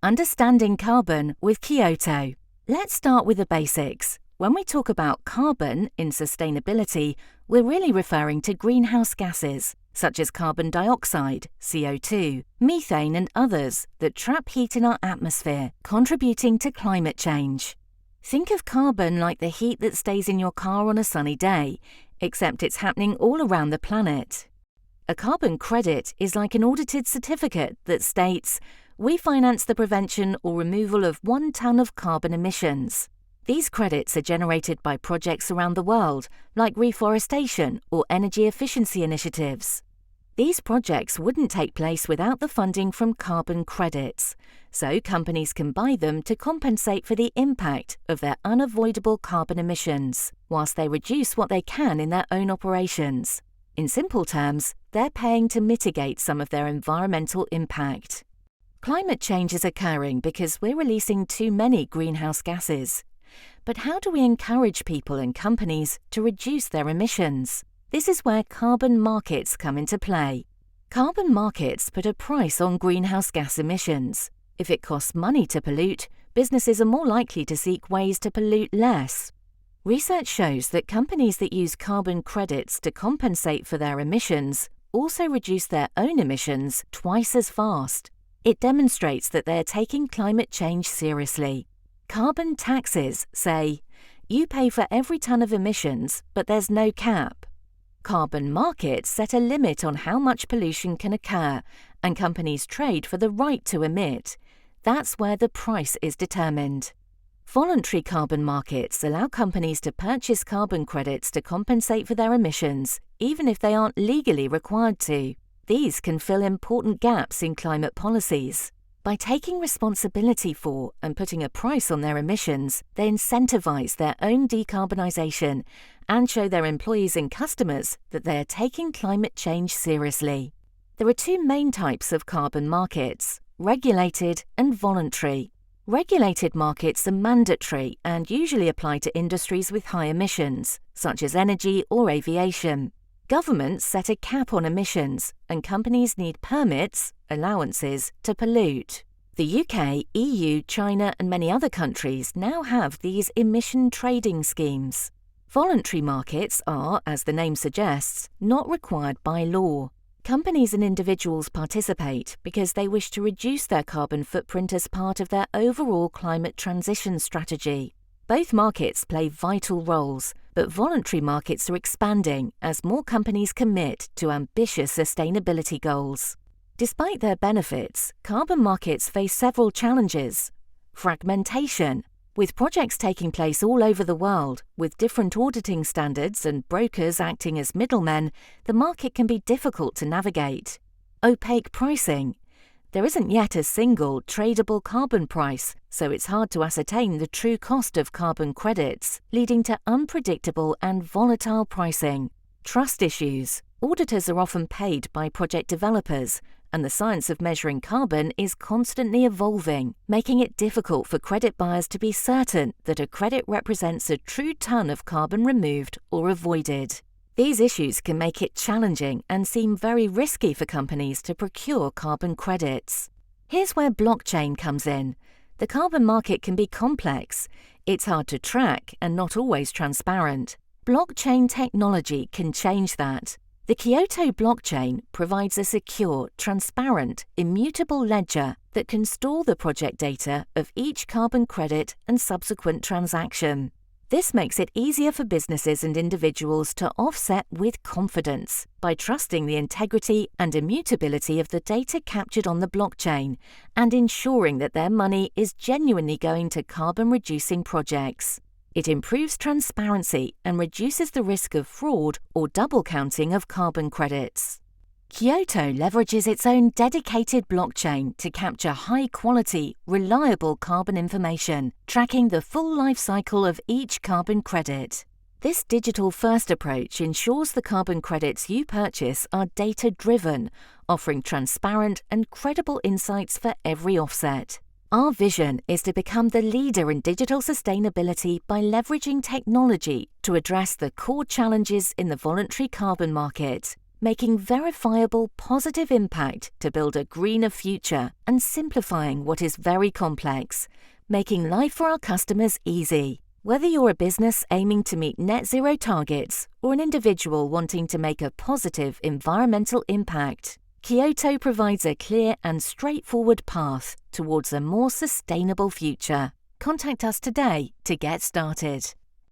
Understanding carbon with Kyoto. Let's start with the basics. When we talk about carbon in sustainability, we're really referring to greenhouse gases, such as carbon dioxide, CO2, methane and others that trap heat in our atmosphere, contributing to climate change. Think of carbon like the heat that stays in your car on a sunny day, except it's happening all around the planet. A carbon credit is like an audited certificate that states, we finance the prevention or removal of 1 ton of carbon emissions. These credits are generated by projects around the world, like reforestation or energy efficiency initiatives. These projects wouldn't take place without the funding from carbon credits, so companies can buy them to compensate for the impact of their unavoidable carbon emissions, whilst they reduce what they can in their own operations. In simple terms, they're paying to mitigate some of their environmental impact. Climate change is occurring because we're releasing too many greenhouse gases. But how do we encourage people and companies to reduce their emissions? This is where carbon markets come into play. Carbon markets put a price on greenhouse gas emissions. If it costs money to pollute, businesses are more likely to seek ways to pollute less. Research shows that companies that use carbon credits to compensate for their emissions also reduce their own emissions twice as fast. It demonstrates that they're taking climate change seriously. Carbon taxes say, you pay for every ton of emissions, but there's no cap. Carbon markets set a limit on how much pollution can occur, and companies trade for the right to emit. That's where the price is determined. Voluntary carbon markets allow companies to purchase carbon credits to compensate for their emissions, even if they aren't legally required to. These can fill important gaps in climate policies. By taking responsibility for and putting a price on their emissions, they incentivize their own decarbonisation and show their employees and customers that they are taking climate change seriously. There are 2 main types of carbon markets: regulated and voluntary. Regulated markets are mandatory and usually apply to industries with high emissions, such as energy or aviation. Governments set a cap on emissions, and companies need permits, allowances, to pollute. The UK, EU, China and many other countries now have these emission trading schemes. Voluntary markets are, as the name suggests, not required by law. Companies and individuals participate because they wish to reduce their carbon footprint as part of their overall climate transition strategy. Both markets play vital roles, but voluntary markets are expanding as more companies commit to ambitious sustainability goals. Despite their benefits, carbon markets face several challenges. Fragmentation. With projects taking place all over the world, with different auditing standards and brokers acting as middlemen, the market can be difficult to navigate. Opaque pricing. There isn't yet a single tradable carbon price, so it's hard to ascertain the true cost of carbon credits, leading to unpredictable and volatile pricing. Trust issues. Auditors are often paid by project developers, and the science of measuring carbon is constantly evolving, making it difficult for credit buyers to be certain that a credit represents a true ton of carbon removed or avoided. These issues can make it challenging and seem very risky for companies to procure carbon credits. Here's where blockchain comes in. The carbon market can be complex. It's hard to track and not always transparent. Blockchain technology can change that. The Kyoto Blockchain provides a secure, transparent, immutable ledger that can store the project data of each carbon credit and subsequent transaction. This makes it easier for businesses and individuals to offset with confidence by trusting the integrity and immutability of the data captured on the blockchain and ensuring that their money is genuinely going to carbon-reducing projects. It improves transparency and reduces the risk of fraud or double counting of carbon credits. Kyoto leverages its own dedicated blockchain to capture high-quality, reliable carbon information, tracking the full life cycle of each carbon credit. This digital-first approach ensures the carbon credits you purchase are data-driven, offering transparent and credible insights for every offset. Our vision is to become the leader in digital sustainability by leveraging technology to address the core challenges in the voluntary carbon market. making verifiable positive impact to build a greener future and simplifying what is very complex, making life for our customers easy. Whether you're a business aiming to meet net zero targets or an individual wanting to make a positive environmental impact, Kyoto provides a clear and straightforward path towards a more sustainable future. Contact us today to get started.